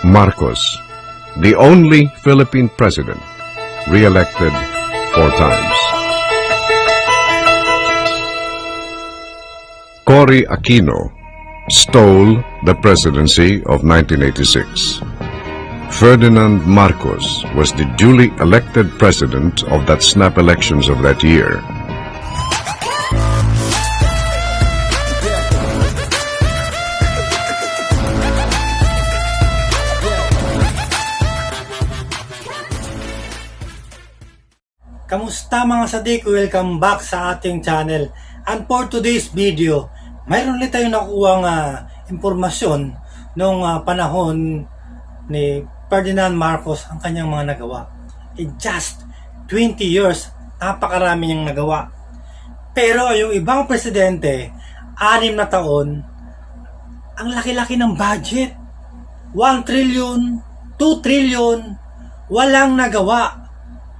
Marcos, the only Philippine president re-elected 4 times. Cory Aquino stole the presidency of 1986. Ferdinand Marcos was the duly elected president of that snap elections of that year. Kamusta mga sadik? Welcome back sa ating channel. And for today's video, mayroon ulit tayong nakukuhang impormasyon nung panahon ni Ferdinand Marcos ang kanyang mga nagawa. In just 20 years, napakarami niyang nagawa. Pero yung ibang presidente, 6 na taon, ang laki-laki ng budget. 1 trillion, 2 trillion, walang nagawa.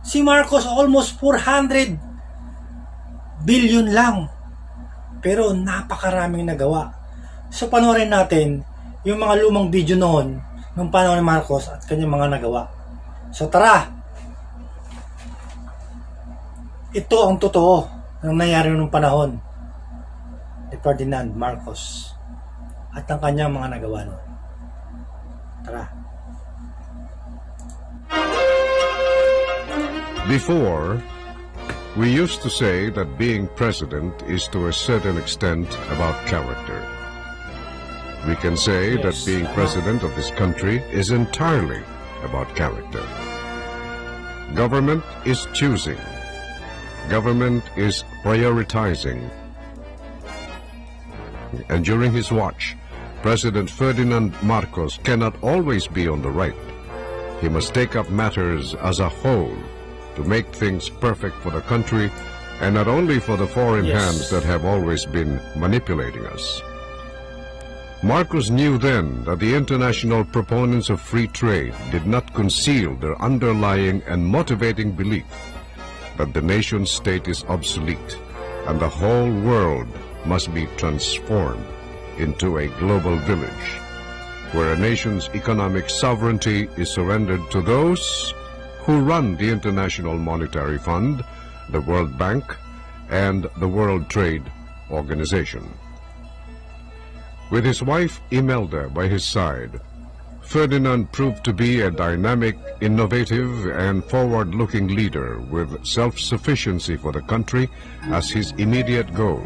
Si Marcos almost 400 billion lang. Pero napakaraming nagawa. So panoorin natin yung mga lumang video noon nung panahon ni Marcos at kanyang mga nagawa. So tara! Ito ang totoo ng nangyari nung panahon ni Ferdinand Marcos at ang kanyang mga nagawa noon. Tara! Before, we used to say that being president is to a certain extent about character. We can say that being president of this country is entirely about character. Government is choosing. Government is prioritizing. And during his watch, President Ferdinand Marcos cannot always be on the right. He must take up matters as a whole to make things perfect for the country and not only for the foreign hands that have always been manipulating us. Marcos knew then that the international proponents of free trade did not conceal their underlying and motivating belief that the nation state is obsolete and the whole world must be transformed into a global village where a nation's economic sovereignty is surrendered to those who run the International Monetary Fund, the World Bank, and the World Trade Organization. With his wife Imelda by his side, Ferdinand proved to be a dynamic, innovative, and forward-looking leader with self-sufficiency for the country as his immediate goal.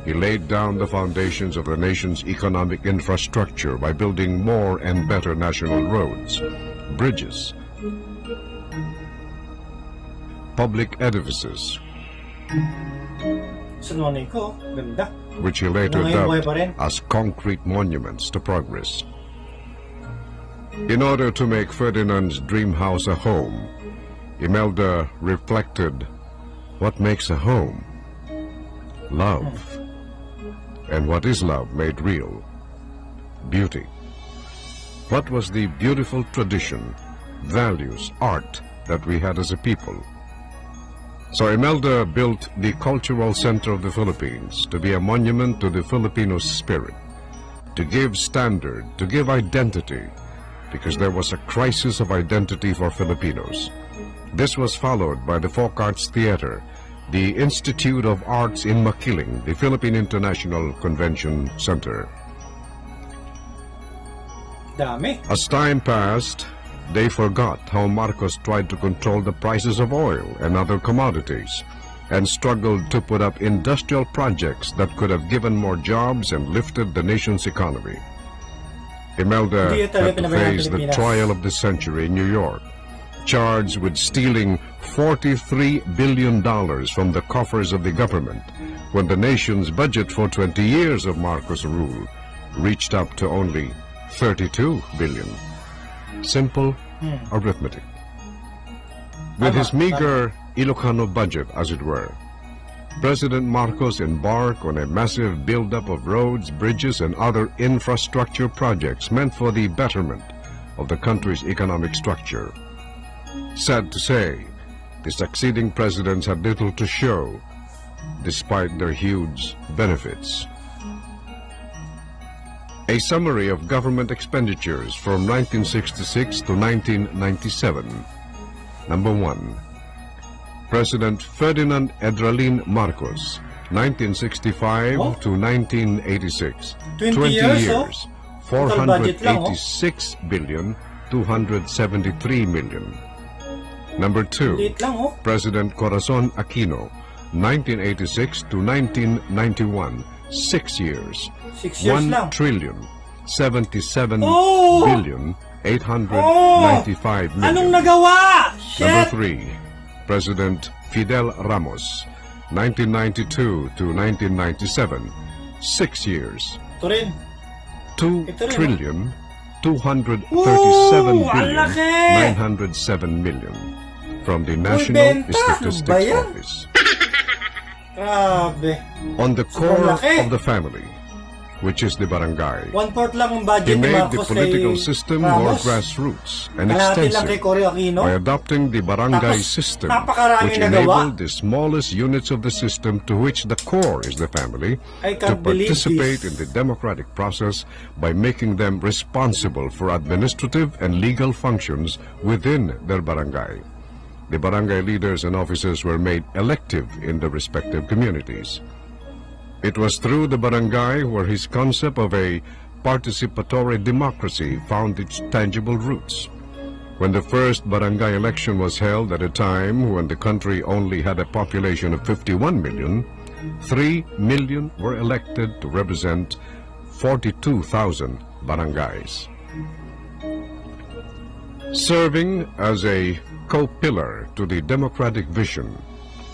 He laid down the foundations of the nation's economic infrastructure by building more and better national roads, bridges, public edifices, which he later dubbed as concrete monuments to progress. In order to make Ferdinand's dream house a home, Imelda reflected, what makes a home? Love. And what is love made real? Beauty. What was the beautiful tradition, values, art that we had as a people? So Imelda built the Cultural Center of the Philippines to be a monument to the Filipino spirit, to give standard, to give identity, because there was a crisis of identity for Filipinos. This was followed by the Folk Arts Theater, the Institute of Arts in Makiling, the Philippine International Convention Center. As time passed, they forgot how Marcos tried to control the prices of oil and other commodities and struggled to put up industrial projects that could have given more jobs and lifted the nation's economy. Imelda had to face the trial of the century in New York, charged with stealing $43 billion from the coffers of the government when the nation's budget for 20 years of Marcos' rule reached up to only $32 billion. Simple arithmetic. With his meager Ilocano budget, as it were, President Marcos embarked on a massive buildup of roads, bridges, and other infrastructure projects meant for the betterment of the country's economic structure. Sad to say, the succeeding presidents had little to show, despite their huge benefits. A summary of government expenditures from 1966 to 1997. Number 1. President Ferdinand Edralin Marcos, 1965 to 1986. 20 years, 486 billion 273 million. Number 2. Liit lang, oh. President Corazon Aquino, 1986 to 1991. 6 years. 6 years 1 lang. trillion 77 Oh! billion 895 million. Anong nagawa? Number Shit! 3. President Fidel Ramos, 1992 to 1997. 6 years. Ito rin. 2 Ito rin, trillion 237 Ooh, ang billion laki! 907 million from the National benta! Statistics Ano ba yan? Office. Grabe. On the Sobrang core laki. of the family, which is the barangay, 1/4 lang ang he budget ni made the Marcos political kay system more Ramos. grassroots and Kalahati lang kay extensive Cory Aquino. by adopting the barangay Tapos, system, napakaraming which nagawa. enabled the smallest units of the system, to which the core is the family, I to can't believe participate this. in the democratic process by making them responsible for administrative and legal functions within their barangay. The barangay leaders and officers were made elective in the respective communities. It was through the barangay where his concept of a participatory democracy found its tangible roots. When the first barangay election was held at a time when the country only had a population of 51 million, 3 million were elected to represent 42,000 barangays. Serving as a co-pillar to the democratic vision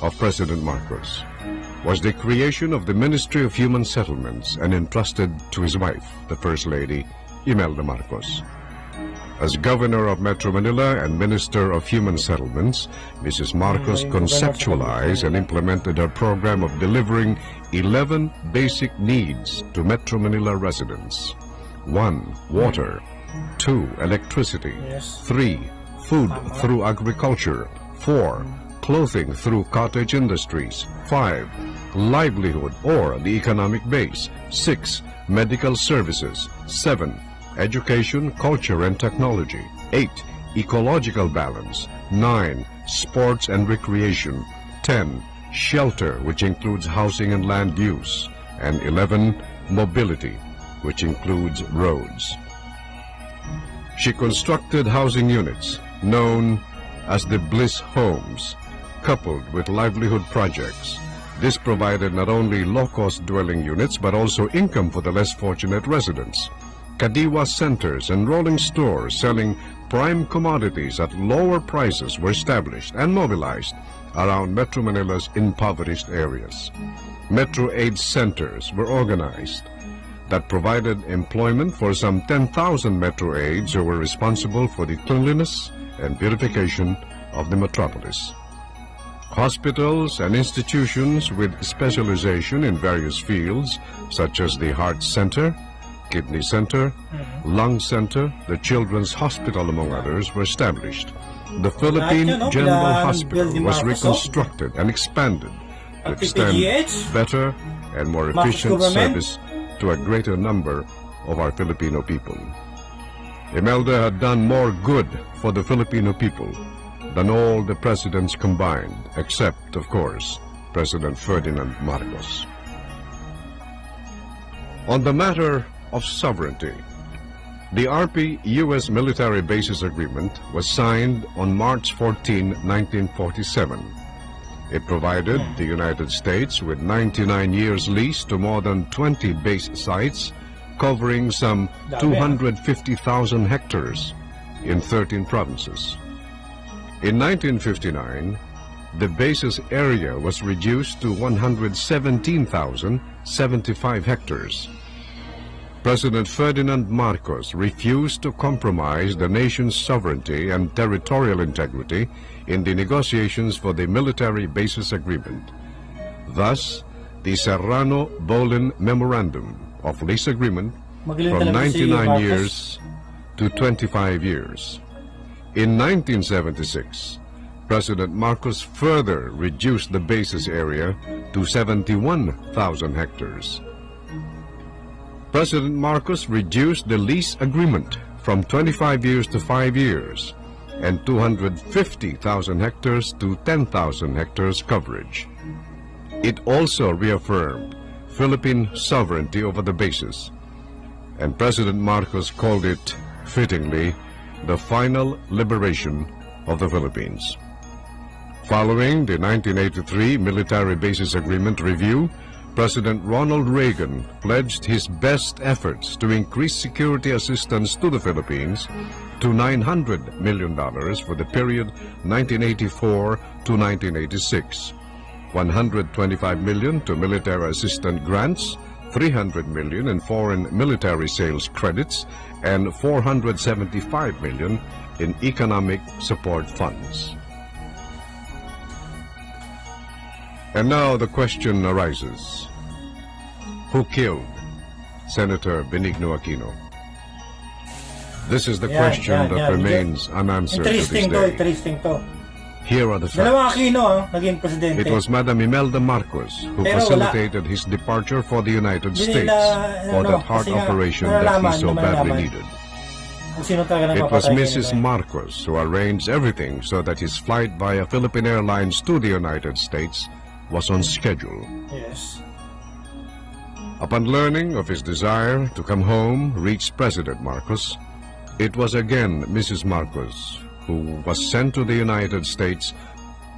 of President Marcos was the creation of the Ministry of Human Settlements and entrusted to his wife, the First Lady, Imelda Marcos. As Governor of Metro Manila and Minister of Human Settlements, Mrs. Marcos conceptualized and implemented her program of delivering 11 basic needs to Metro Manila residents. 1. Water. 2. Electricity. Yes. 3. Food through agriculture. 4. Clothing through cottage industries. 5. Livelihood or the economic base. 6. Medical services. 7. Education, culture and technology. 8. Ecological balance. 9. Sports and recreation. 10. Shelter, which includes housing and land use. And 11. Mobility, which includes roads. She constructed housing units known as the Bliss Homes, coupled with livelihood projects. This provided not only low-cost dwelling units but also income for the less fortunate residents. Kadiwa centers and rolling stores selling prime commodities at lower prices were established and mobilized around Metro Manila's impoverished areas. Metro Aid centers were organized that provided employment for some 10,000 Metro Aids who were responsible for the cleanliness and beautification of the metropolis. Hospitals and institutions with specialization in various fields, such as the Heart Center, Kidney Center, Lung Center, the Children's Hospital, among others, were established. The Philippine General Hospital was reconstructed and expanded to extend better and more efficient service to a greater number of our Filipino people. Imelda had done more good for the Filipino people than all the presidents combined, except, of course, President Ferdinand Marcos. On the matter of sovereignty, the RP-U.S. Military Bases Agreement was signed on March 14, 1947. It provided the United States with 99 years lease to more than 20 base sites, covering some 250,000 hectares in 13 provinces. In 1959, the base's area was reduced to 117,075 hectares. President Ferdinand Marcos refused to compromise the nation's sovereignty and territorial integrity in the negotiations for the Military Bases Agreement. Thus, the Serrano-Bolin Memorandum of Lease Agreement from 99 years to 25 years. In 1976, President Marcos further reduced the base's area to 71,000 hectares. President Marcos reduced the lease agreement from 25 years to 5 years and 250,000 hectares to 10,000 hectares coverage. It also reaffirmed Philippine sovereignty over the bases, and President Marcos called it, fittingly, the final liberation of the Philippines. Following the 1983 Military Bases Agreement review, President Ronald Reagan pledged his best efforts to increase security assistance to the Philippines to $900 million for the period 1984 to 1986, $125 million to military assistance grants, $300 million in foreign military sales credits, and $475 million in economic support funds. And now the question arises: who killed Senator Benigno Aquino? This is the question that remains unanswered to this day. Interesting to. Here are the Dalawang facts. Aquino naging presidente. It was Madam Imelda Marcos who Pero facilitated his departure for the United States for that heart operation that he so badly needed. Kung sino talaga It was napapatay Mrs. kanila. Marcos who arranged everything so that his flight via Philippine Airlines to the United States was on schedule. Yes. Upon learning of his desire to come home reached President Marcos, it was again Mrs. Marcos who was sent to the United States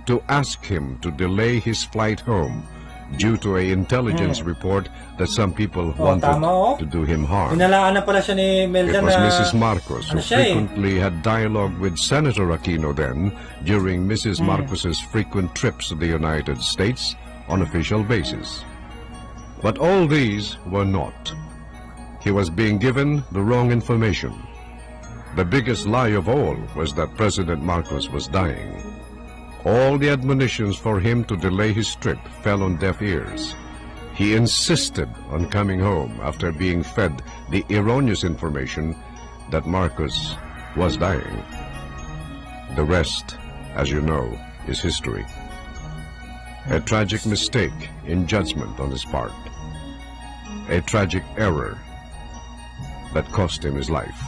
to ask him to delay his flight home due to an intelligence report that some people wanted tama, to do him harm. Inalaan na pala siya ni Melda It was na Mrs. Marcos who siya frequently had dialogue with Senator Aquino then during Mrs. Marcos's frequent trips to the United States on official basis. But all these were not. He was being given the wrong information. The biggest lie of all was that President Marcos was dying. All the admonitions for him to delay his trip fell on deaf ears. He insisted on coming home after being fed the erroneous information that Marcos was dying. The rest, as you know, is history. A tragic mistake in judgment on his part. A tragic error that cost him his life.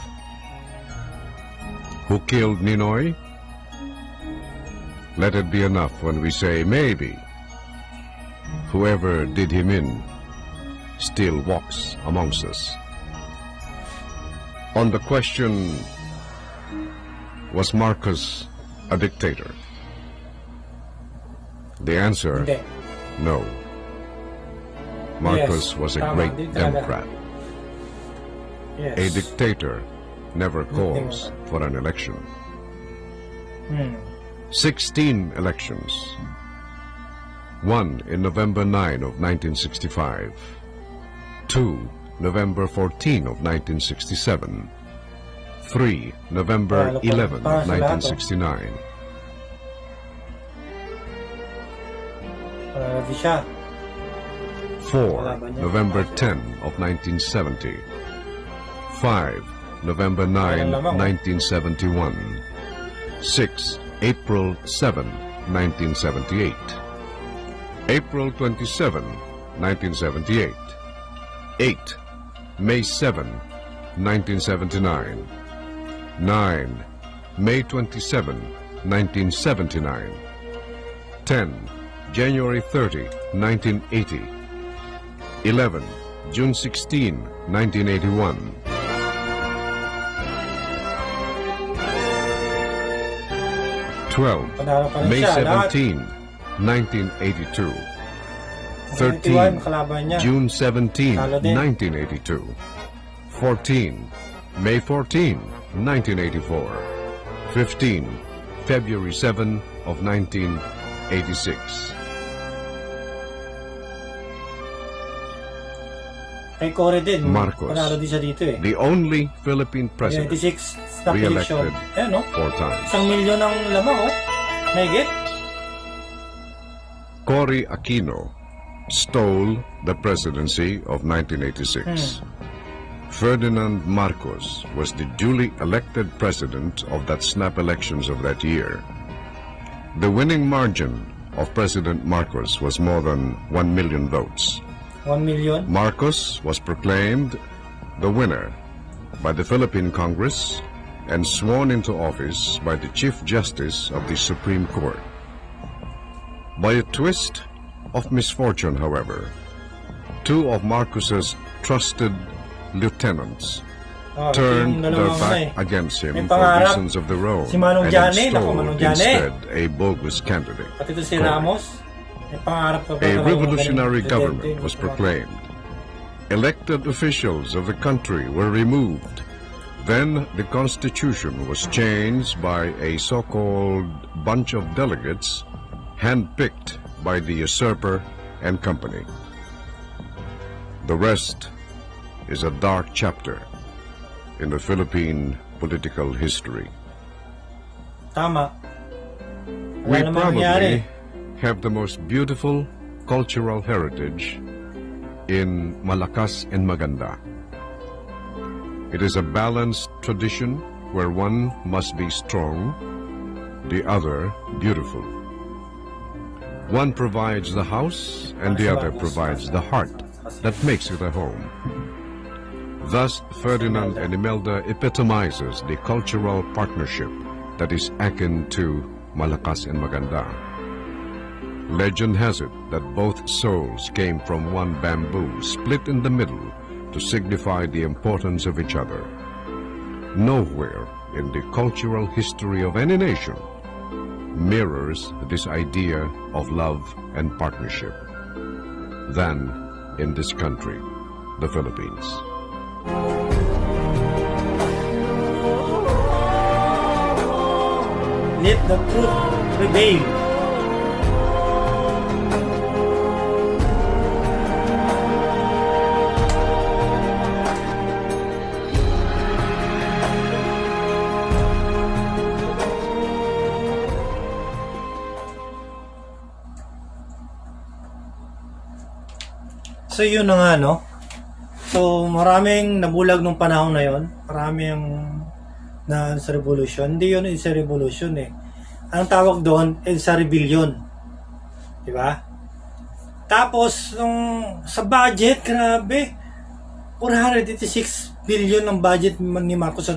Who killed Ninoy? Let it be enough when we say maybe whoever did him in still walks amongst us. On the question, was Marcos a dictator? The answer, Hindi. no. Marcos Yes, was a tama, great di talaga. Democrat. Yes. A dictator never calls for an election. 16 elections. One in November 9 of 1965. Two, November 14 of 1967. Three, November 11 of 1969. Di siya. Four, November 10 of 1970. Five, November 9, 1971. Six, April 7, 1978. April 27, 1978. 8, May 7, 1979. 9, May 27, 1979. 10, January 30, 1980. 11, June 16, 1981. 12, May 17, 1982. 13, June 17, 1982. 14, May 14, 1984. 15, February 7 of 1986. Kay Cory din. Marcos, Panalo din siya dito eh. the only Philippine president 26 stop election. re-elected Ayan, no? 4 times. 1 milyon ang lamang, oh. Mahigit? Cory Aquino stole the presidency of 1986. Ferdinand Marcos was the duly elected president of that snap elections of that year. The winning margin of President Marcos was more than 1 million votes. 1 million? Marcos was proclaimed the winner by the Philippine Congress and sworn into office by the Chief Justice of the Supreme Court. By a twist of misfortune, however, two of Marcos's trusted lieutenants turned their back against him for reasons of their own si Manong and Jane, installed instead a bogus candidate. Pati ito si Ramos, may pangarap pa A revolutionary government was proclaimed. Elected officials of the country were removed. Then the constitution was changed by a so-called bunch of delegates handpicked by the usurper and company. The rest is a dark chapter in the Philippine political history. Tama. We probably have the most beautiful cultural heritage in Malakas and Maganda. It is a balanced tradition where one must be strong, the other beautiful. One provides the house and the other provides the heart that makes it a home. Thus, Ferdinand and Imelda epitomizes the cultural partnership that is akin to Malakas and Maganda. Legend has it that both souls came from one bamboo split in the middle to signify the importance of each other. Nowhere in the cultural history of any nation mirrors this idea of love and partnership than in this country, the Philippines. Let the truth prevail. So yun na nga, no? So maraming nabulag nung panahon na yon. Maraming na sa revolution. Hindi yun sa revolution eh. Ang tawag doon is sa rebellion. Diba? Tapos, nung sa budget, grabe. 486 billion ang budget ni Marcos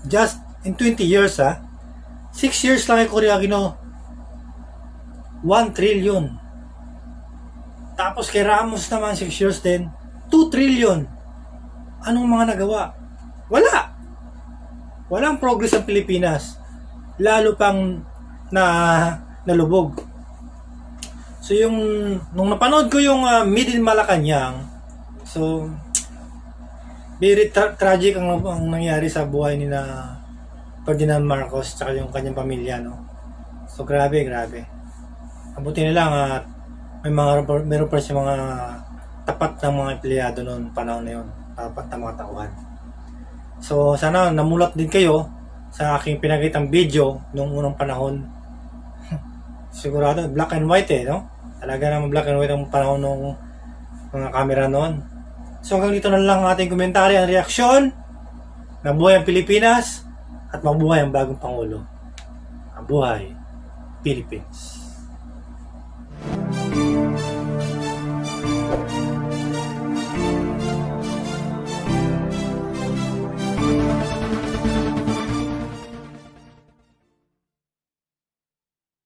just in 20 years, ha? 6 years lang ay Korea gino 1 trillion. Tapos kay Ramos naman 6 years din 2 trillion. Anong mga nagawa? Wala. Walang progress ang Pilipinas. Lalo pang nalubog. So yung nung napanood ko yung Made in Malacanang, so very tragic ang nangyari sa buhay ni na Ferdinand Marcos at yung kanyang pamilya, no. So grabe. Mabuti na lang at meron pa siya mga tapat ng mga empleyado noon panahon na yun. Tapat na mga tauhan. So sana namulat din kayo sa aking pinakitang video nung unang panahon. Sigurado black and white no? Talaga naman black and white ang panahon ng mga camera noon. So hanggang dito na lang ang ating komentary at reaksyon. Mabuhay ang Pilipinas at mabuhay ang bagong Pangulo. Mabuhay Philippines.